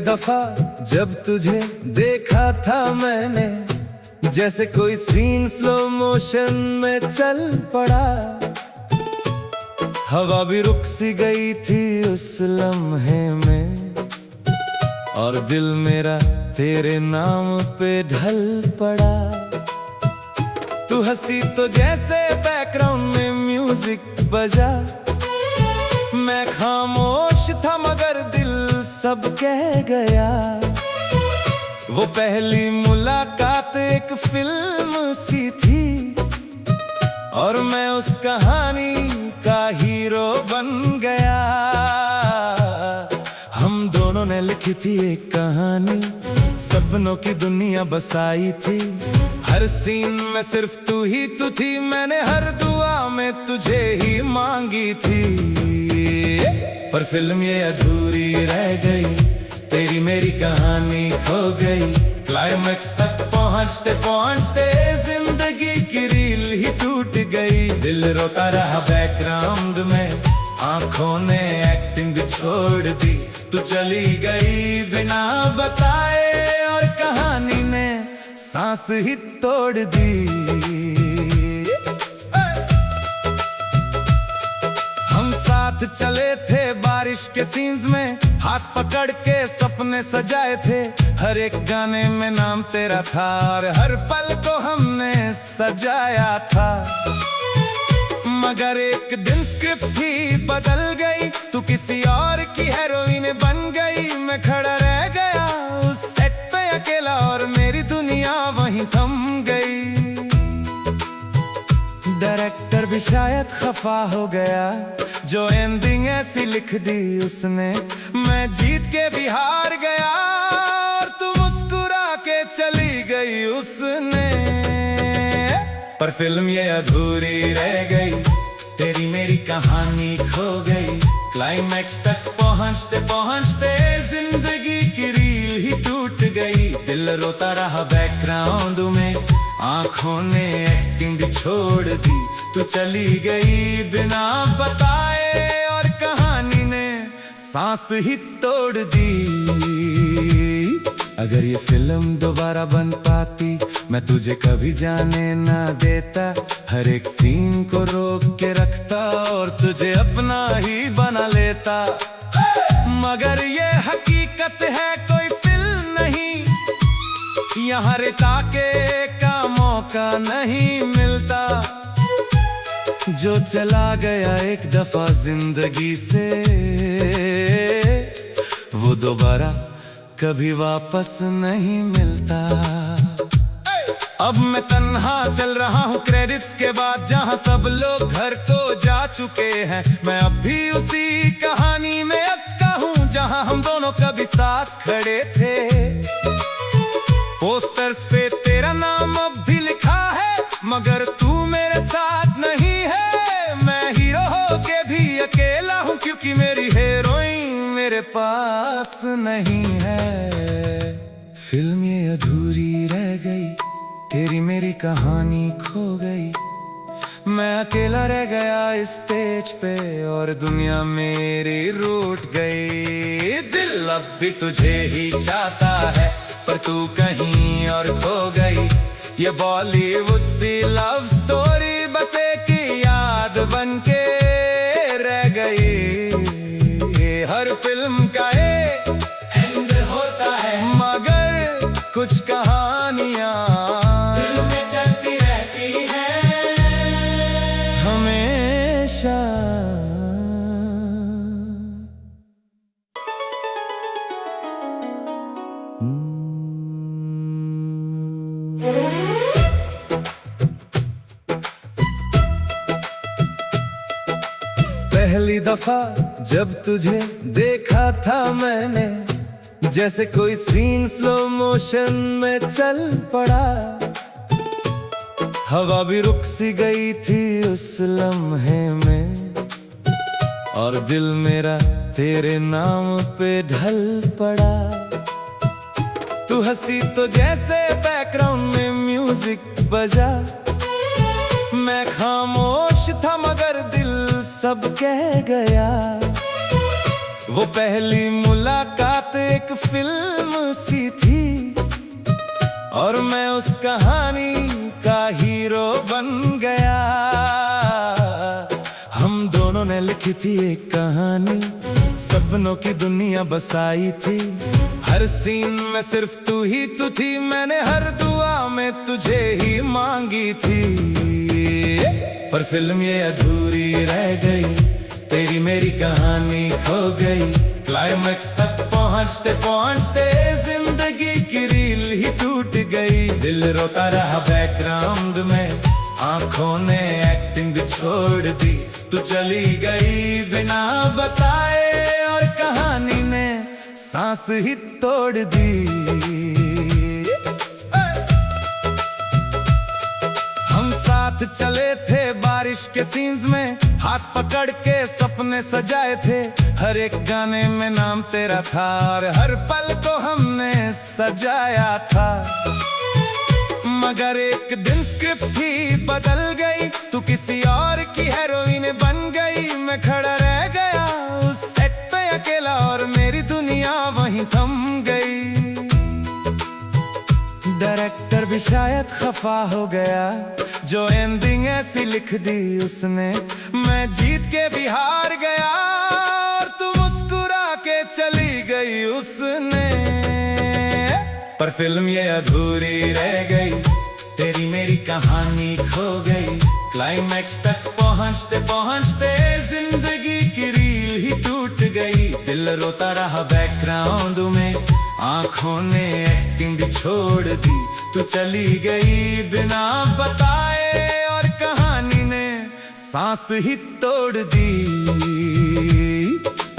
दफा जब तुझे देखा था मैंने, जैसे कोई सीन स्लो मोशन में चल पड़ा। हवा भी रुक सी गई थी उस लम्हे में, और दिल मेरा तेरे नाम पे ढल पड़ा। तू हंसी तो जैसे बैकग्राउंड में म्यूजिक बजा, मैं खामोश था मगर दिल सब कह गया। वो पहली मुलाकात एक फिल्म सी थी, और मैं उस कहानी का हीरो बन गया। हम दोनों ने लिखी थी एक कहानी, सपनों की दुनिया बसाई थी। हर सीन में सिर्फ तू ही तू थी, मैंने हर दुआ में तुझे ही मांगी थी। पर फिल्म ये अधूरी रह गई, तेरी मेरी कहानी खो गई। क्लाइमैक्स तक पहुंचते पहुंचते जिंदगी की रील ही टूट गई। दिल रोता रहा बैकग्राउंड में, आंखों ने एक्टिंग भी छोड़ दी। तू चली गई बिना बताए, और कहानी ने सांस ही तोड़ दी। हम साथ चले थे बारिश के सीन्स में, हाथ पकड़ के सपने सजाए थे। हर एक गाने में नाम तेरा था, और हर पल को हमने सजाया था। मगर एक दिन स्क्रिप्ट ही बदल गई, तू किसी और की हीरोइन बन गई। मैं खड़ा रह गया उस सेट पे अकेला, और मेरी दुनिया वहीं थम गई। डायरेक्टर भी शायद खफा हो गया, जो एंडिंग ऐसी लिख दी उसने। मैं जीत के भी हार गया, और तू मुस्कुरा के चली गई उसने। पर फिल्म ये अधूरी रह गई, तेरी मेरी कहानी खो गई। क्लाइमैक्स तक पहुंचते पहुंचते जिंदगी की रील ही टूट गई। दिल रोता रहा बैकग्राउंड में, आंखों ने एक्टिंग भी छोड़ दी। तू चली गई बिना बताए, और कहानी ने सांस ही तोड़ दी। अगर ये फिल्म दोबारा बन पाती, मैं तुझे कभी जाने ना देता। हर एक सीन को रोक के रखता, और तुझे अपना ही बना लेता। मगर ये हकीकत है, कोई फिल्म नहीं, यहाँ रिटाके का मौका नहीं मिलता। जो चला गया एक दफा जिंदगी से, वो दोबारा कभी वापस नहीं मिलता। अब मैं तन्हा चल रहा हूँ क्रेडिट्स के बाद, जहाँ सब लोग घर को जा चुके हैं। मैं अब भी उसी कहानी में अटका हूँ, जहाँ हम दोनों कभी साथ खड़े थे। पोस्टर्स पे तेरा नाम अब भी लिखा है, मगर तू मेरे साथ नहीं है। मैं हीरो होके भी अकेला हूँ, क्योंकि मेरी हीरोइन मेरे पास नहीं है। फिल्म ये अधूरी रह गई, तेरी मेरी कहानी खो गई। मैं अकेला रह गया इस स्टेज पे, और दुनिया मेरी रूठ गई। दिल अब भी तुझे ही चाहता है, पर तू कहीं और खो गई। ये बॉलीवुड सी लव स्टोरी बस एक याद बन के रह गई। हर फिल्म का एक एंड होता है, मगर कुछ कहानियां दिल में चलती रहती हैं हमेशा। पहली दफा जब तुझे देखा था मैंने, जैसे कोई सीन स्लो मोशन में चल पड़ा। हवा भी रुक सी गई थी उस लम्हे में, और दिल मेरा तेरे नाम पे ढल पड़ा। तू हंसी तो जैसे बैकग्राउंड में म्यूजिक बजा, मैं खामोश था मगर दिल सब कह गया। वो पहली मुलाकात एक फिल्म सी थी और मैं उस कहानी का हीरो बन गया। हम दोनों ने लिखी थी एक कहानी, सपनों की दुनिया बसाई थी। हर सीन में सिर्फ तू ही तू थी, मैंने हर दुआ में तुझे ही मांगी थी। पर फिल्म ये अधूरी रह गई, तेरी मेरी कहानी खो गई। क्लाइमैक्स तक पहुंचते पहुंचते जिंदगी की रील ही टूट गई। दिल रोता रहा बैकग्राउंड में, आंखों ने एक्टिंग भी छोड़ दी। तू चली गई बिना बताए और कहानी ने सांस ही तोड़ दी। हम साथ चले थे बारिश के सीन्स में, हाथ पकड़ के सपने सजाए थे। हर एक गाने में नाम तेरा था और हर पल को हमने सजाया था। मगर एक दिन स्क्रिप्ट ही बदल गई, तू किसी और की हीरोइन बन गई। मैं खड़ा रह गया उस सेट पे अकेला और मेरी दुनिया वहीं थम गई। डायरेक्टर भी शायद खफा हो गया, जो एंडिंग ऐसी लिख दी उसने। मैं जीत के भी हार गया और तू मुस्कुरा के चली गई उसने। पर फिल्म ये अधूरी रह गई, तेरी मेरी कहानी खो गई। क्लाइमैक्स तक पहुंचते पहुंचते जिंदगी की रील ही टूट गई। दिल रोता रहा बैकग्राउंड में, आंखों ने एक्टिंग भी छोड़ दी। तू चली गई बिना बताए और कहानी ने सांस ही तोड़ दी।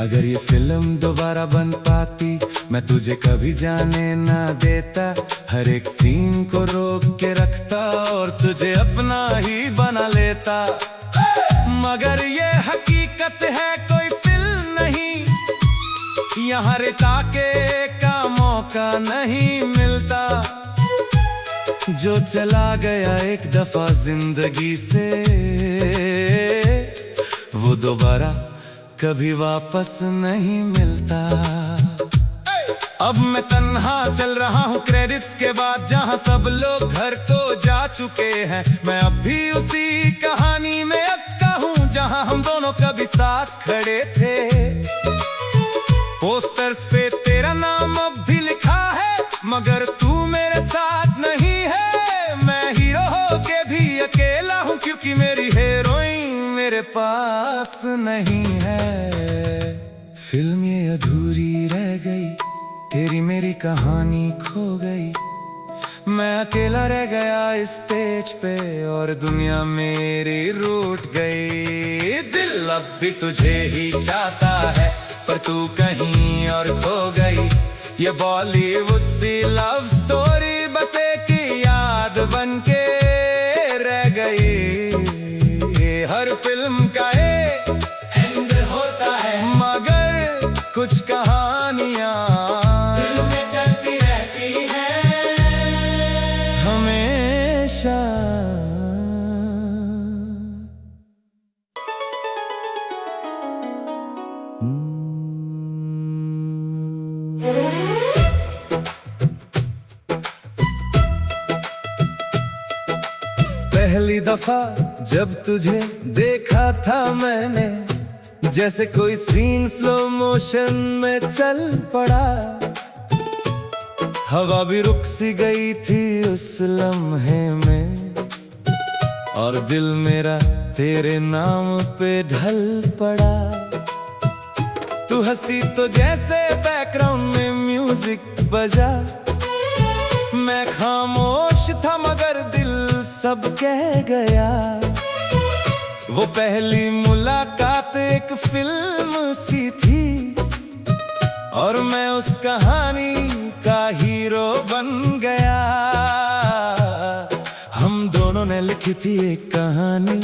अगर ये फिल्म दोबारा बन पाती, मैं तुझे कभी जाने ना देता। हर एक सीन को रोक के रखता और तुझे अपना ही बना लेता। मगर ये हकीकत है, कोई फिल्म नहीं, यहाँ रिटाके का मौका नहीं मिलता। जो चला गया एक दफा जिंदगी से, वो दोबारा कभी वापस नहीं मिलता। अब मैं तन्हा चल रहा हूँ क्रेडिट्स के बाद, जहाँ सब लोग घर को जा चुके हैं। मैं अब भी उसी कहानी में अटका हूँ, जहाँ हम दोनों कभी साथ खड़े थे। पोस्टर्स पे तेरा नाम अब भी लिखा है, मगर तू मेरे साथ नहीं है। मैं हीरो हो के भी अकेला हूँ, क्योंकि मेरी हीरोइन मेरे पास नहीं है। फिल्म ये अधूरी रह गई, तेरी मेरी कहानी खो गई। मैं अकेला रह गया इस स्टेज पे और दुनिया मेरी रूठ गई। दिल अब भी तुझे ही चाहता है, पर तू कहीं और खो गई। ये बॉलीवुड सी लव स्टोरी बस एक याद बन के रह गई। हर फिल्म का एक एंड होता है, मगर कुछ कहानियां दिल में चलती रहती हैं हमेशा। पहली दफा जब तुझे देखा था मैंने, जैसे कोई सीन स्लो मोशन में चल पड़ा। हवा भी रुक सी गई थी उस लम्हे में, और दिल मेरा तेरे नाम पे ढल पड़ा। तू हंसी तो जैसे बैकग्राउंड में म्यूजिक बजा। मैं खामोश था मगर दिल सब कह गया। वो पहली मुलाकात एक फिल्म सी थी और मैं उस कहानी का हीरो बन गया। हम दोनों ने लिखी थी एक कहानी,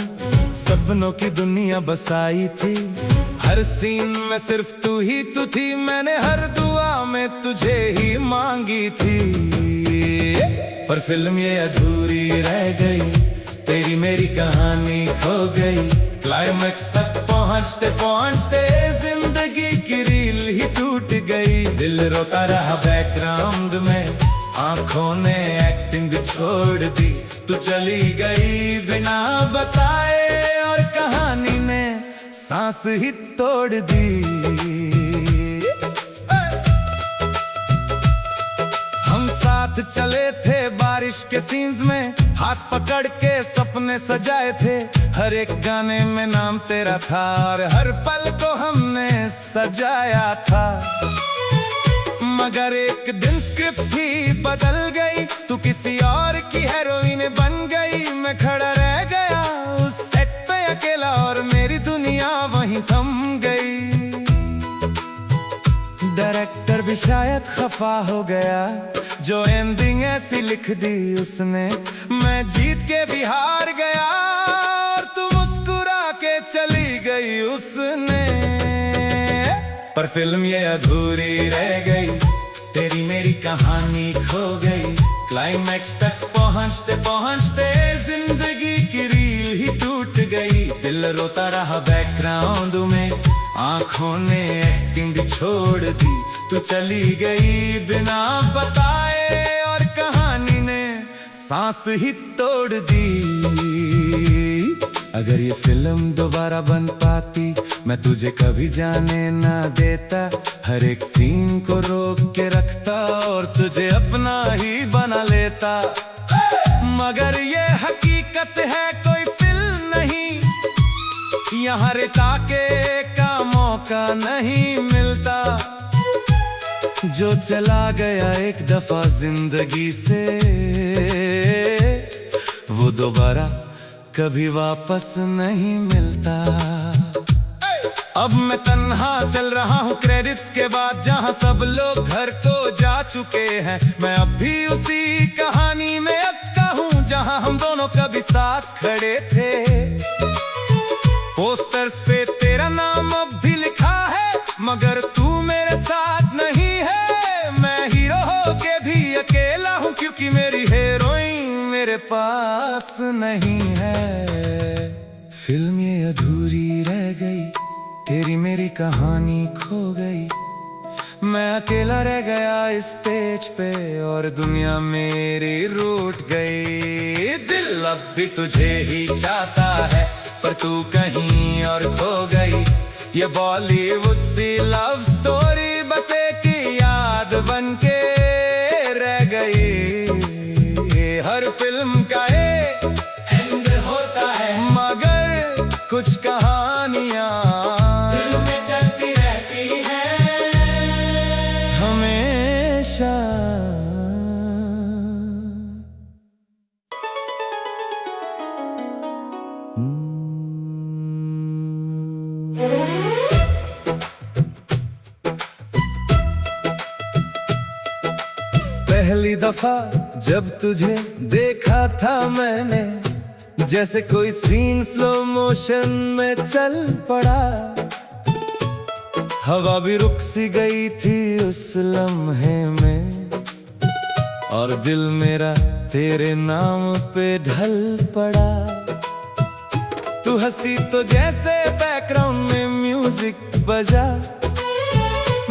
सपनों की दुनिया बसाई थी। हर सीन में सिर्फ तू ही तू थी, मैंने हर दुआ में तुझे ही मांगी थी। पर फिल्म ये अधूरी रह गई, तेरी मेरी कहानी खो गई। क्लाइमैक्स तक पहुंचते पहुंचते जिंदगी की रील टूट गई। दिल रोता रहा बैकग्राउंड में, आंखों ने एक्टिंग छोड़ दी। तू चली गई बिना बताए और कहानी ने सांस ही तोड़ दी। हम साथ चले थे बारिश के सीन्स में, हाथ पकड़ के सपने सजाए थे। हर एक गाने में नाम तेरा था और हर पल को हमने सजाया था। मगर एक दिन स्क्रिप्ट ही बदल गई, तू किसी और की हीरोइन बन गई। मैं खड़ा रह गया उस सेट पे अकेला और मेरी दुनिया वहीं थम गई। डायरेक्टर भी शायद खफा हो गया, जो एंडिंग ऐसी लिख दी उसने। मैं जीत के भी हार गया और तू मुस्कुरा के चली गई उसने। पर फिल्म ये अधूरी रह गई, तेरी मेरी कहानी खो गई। क्लाइमैक्स तक पहुंचते पहुंचते जिंदगी की रील ही टूट गई। दिल रोता रहा बैकग्राउंड में, आंखों ने एक्टिंग छोड़ दी। तू चली गई बिना बताए और कहानी ने सांस ही तोड़ दी। अगर ये फिल्म दोबारा बन पाती, मैं तुझे कभी जाने ना देता। हर एक सीन को रोक के रखता और तुझे अपना ही बना लेता। मगर ये हकीकत है, कोई फिल्म नहीं, यहाँ रिटाके का मौका नहीं मिलता। जो चला गया एक दफा जिंदगी से, वो दोबारा कभी वापस नहीं मिलता। अब मैं तन्हा चल रहा हूँ क्रेडिट्स के बाद, जहाँ सब लोग घर को जा चुके हैं। मैं अब भी उसी कहानी में अटका हूँ, जहाँ हम दोनों कभी साथ खड़े थे। पोस्टर्स पे तेरा नाम अब भी लिखा है, मगर तू मेरे साथ नहीं है। मैं हीरो होके भी अकेला हूँ, क्योंकि मेरी हीरोइन मेरे पास नहीं है। फिल्म ये अधूरी रह गई, तेरी मेरी कहानी खो गई। मैं अकेला रह गया इस स्टेज पे और दुनिया मेरी रूठ गई। दिल अब भी तुझे ही चाहता है, पर तू कहीं और खो गई। ये बॉलीवुड सी लव स्टोरी बस एक याद बन के रह गई। हर फिल्म का एक एंड होता है, मगर कुछ कहानियां दिल में चलती रहती हैं हमेशा। पहली दफा जब तुझे देखा था मैंने, जैसे कोई सीन स्लो मोशन में चल पड़ा। हवा भी रुक सी गई थी उस लम्हे में, और दिल मेरा तेरे नाम पे ढल पड़ा। तू हंसी तो जैसे बैकग्राउंड में म्यूजिक बजा।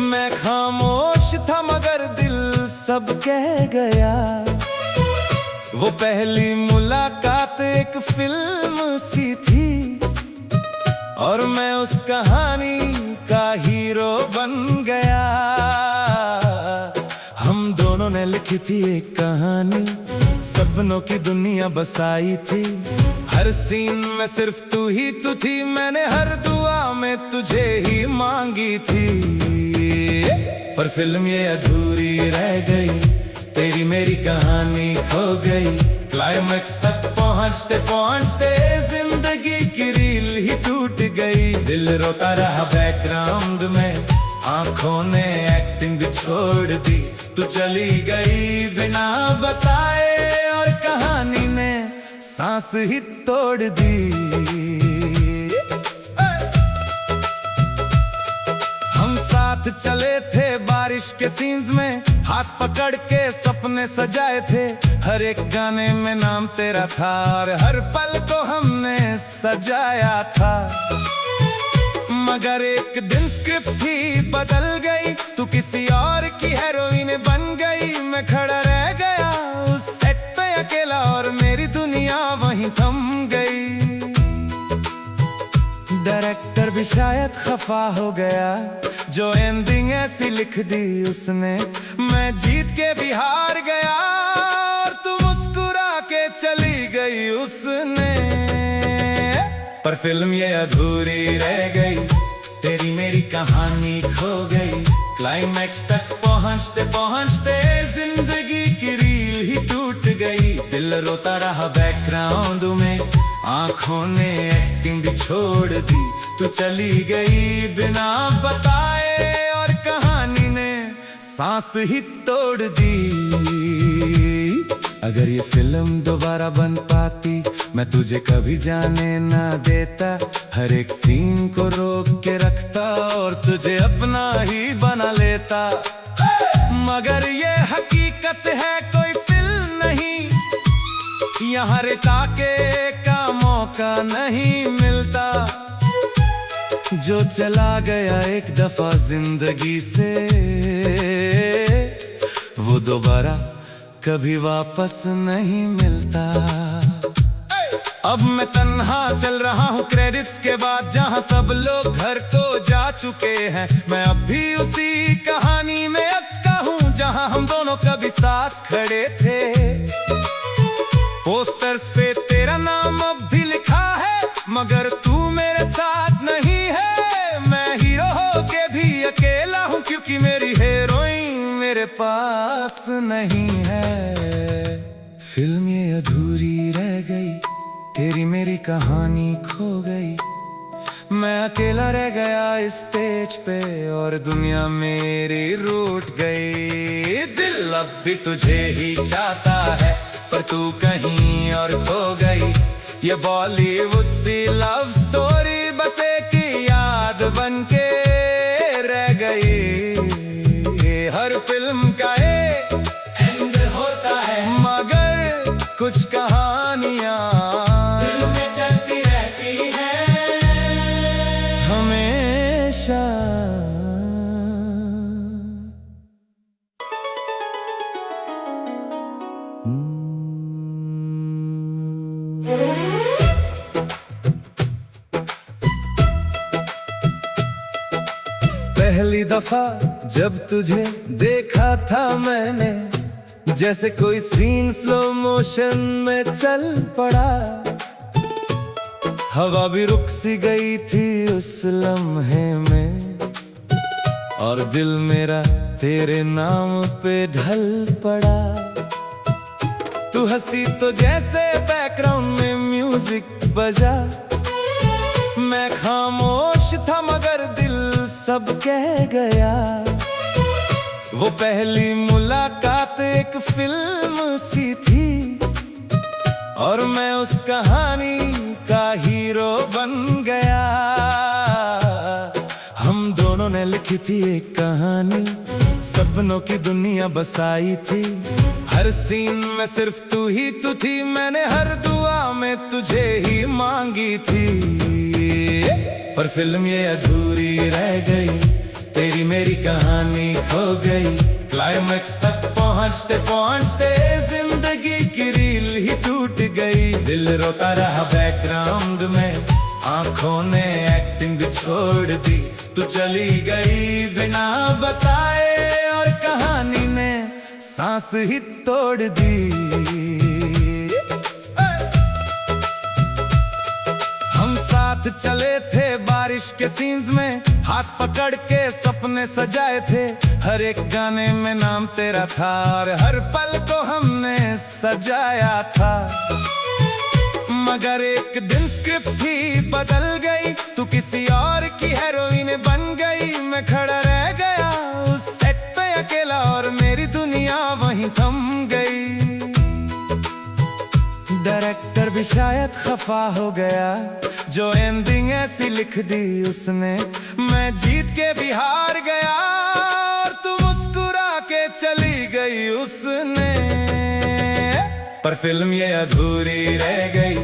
मैं खामोश था मगर दिल सब कह गया। वो पहली मुलाकात एक फिल्म सी थी, और मैं उस कहानी का हीरो बन गया। हम दोनों ने लिखी थी एक कहानी, सपनों की दुनिया बसाई थी। हर सीन में सिर्फ तू ही तू थी, मैंने हर दुआ में तुझे ही मांगी थी। पर फिल्म ये अधूरी रह गई, तेरी मेरी कहानी खो गई। क्लाइमैक्स तक पहुंचते पहुंचते जिंदगी की रील ही टूट गई। दिल रोता रहा बैकग्राउंड में, आंखों ने एक्टिंग छोड़ दी। तू चली गई बिना बताए और कहानी ने सांस ही तोड़ दी। हम साथ चले थे बारिश के सीन्स में, हाथ पकड़ के सपने सजाए थे। हर एक गाने में नाम तेरा था और हर पल को हमने सजाया था। मगर एक दिन स्क्रिप्ट ही बदल गई, तू किसी और की हीरोइन बन गई। मैं खड़ा रह गया उस सेट पे अकेला और मेरी दुनिया वहीं थम गई। डायरेक्टर भी शायद खफा हो गया, जो एंडिंग ऐसी लिख दी उसने। मैं जीत के भी हार गया और तू मुस्कुरा के चली गई उसने। पर फिल्म ये अधूरी रह गई, तेरी मेरी कहानी खो गई। क्लाइमैक्स तक पहुंचते पहुंचते जिंदगी की रील ही टूट गई। दिल रोता रहा बैकग्राउंड में, आंखों ने एक्टिंग भी छोड़ दी। तू चली गई बिना बताए और कहानी ने सांस ही तोड़ दी। अगर ये फिल्म दोबारा बन पाती, मैं तुझे कभी जाने ना देता। हर एक सीन को रोक के रखता और तुझे अपना ही बना लेता। मगर ये हकीकत है, कोई फिल्म नहीं यहाँ रिटाके का मौका नहीं मिलता। जो चला गया एक दफा जिंदगी से, वो दोबारा कभी वापस नहीं मिलता। अब मैं तन्हा चल रहा हूँ क्रेडिट्स के बाद, जहाँ सब लोग घर को जा चुके हैं। मैं अब भी उसी कहानी में अटका हूँ, जहाँ हम दोनों कभी साथ खड़े थे। पोस्टर्स पे तेरा नाम अब भी लिखा है, मगर तू मेरे साथ नहीं है। मैं हीरो होके भी अकेला हूँ, क्योंकि मेरी हीरोइन मेरे पास नहीं है। फिल्म ये अधूरी रह गई, तेरी मेरी कहानी खो गई। मैं अकेला रह गया इस स्टेज पे और दुनिया मेरी रूठ गई। दिल अब भी तुझे ही चाहता है, पर तू कहीं और खो गई। ये बॉलीवुड सी लव स्टोरी बस एक याद बनके रह गई। हर फिल्म का एक एंड होता है, मगर कुछ कहानियां दिल में चलती रहती हैं हमेशा। पहली दफा जब तुझे देखा था मैंने, जैसे कोई सीन स्लो मोशन में चल पड़ा। हवा भी रुक सी गई थी उस लम्हे में, और दिल मेरा तेरे नाम पे ढल पड़ा। तू हंसी तो जैसे बैकग्राउंड में म्यूजिक बजा। मैं खामोश था मगर दिल सब कह गया। वो पहली मुलाकात एक फिल्म सी थी, और मैं उस कहानी का हीरो बन गया। हम दोनों ने लिखी थी एक कहानी, सपनों की दुनिया बसाई थी। हर सीन में सिर्फ तू ही तू थी, मैंने हर दुआ में तुझे ही मांगी थी। पर फिल्म ये अधूरी रह गई, तेरी मेरी कहानी खो गई। क्लाइमैक्स तक पहुंचते पहुंचते जिंदगी की रील ही टूट गई। दिल रोता रहा बैकग्राउंड में, आंखों ने एक्टिंग भी छोड़ दी। तू चली गई बिना बताए और कहानी ने सांस ही तोड़ दी। हम साथ चले थे बारिश के सीन्स में, हाथ पकड़ के सपने सजाए थे। हर एक गाने में नाम तेरा था और हर पल को हमने सजाया था। मगर एक दिन स्क्रिप्ट ही बदल गई, तू किसी और की हीरोइन बन गई। मैं खड़ा रह गया उस सेट पे अकेला और मेरी दुनिया वहीं थम गई। डायरेक्टर भी शायद खफा हो गया, जो एंडिंग ऐसी लिख दी उसने। मैं जीत के भी हार गया और तू मुस्कुरा के चली गई उसने। पर फिल्म ये अधूरी रह गई,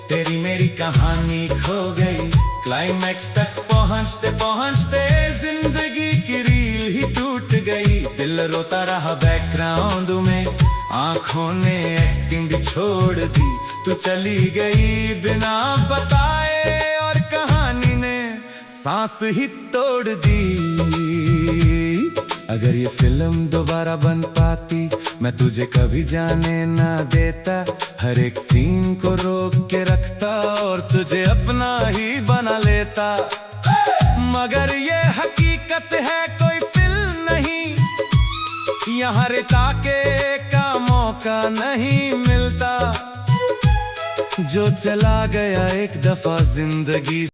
तेरी मेरी कहानी खो गई। क्लाइमैक्स तक पहुंचते पहुंचते जिंदगी की रील ही टूट गई। दिल रोता रहा बैकग्राउंड में, आंखों ने एक्टिंग छोड़ दी। तू चली गई बिना बताए और कहानी ने सांस ही तोड़ दी। अगर ये फिल्म दोबारा बन पाती, मैं तुझे कभी जाने ना देता। हर एक सीन को रोक के रखता और तुझे अपना ही बना लेता। मगर ये हकीकत है, कोई फिल्म नहीं, यहाँ रिटाके का मौका नहीं मिलता। जो चला गया एक दफा जिंदगी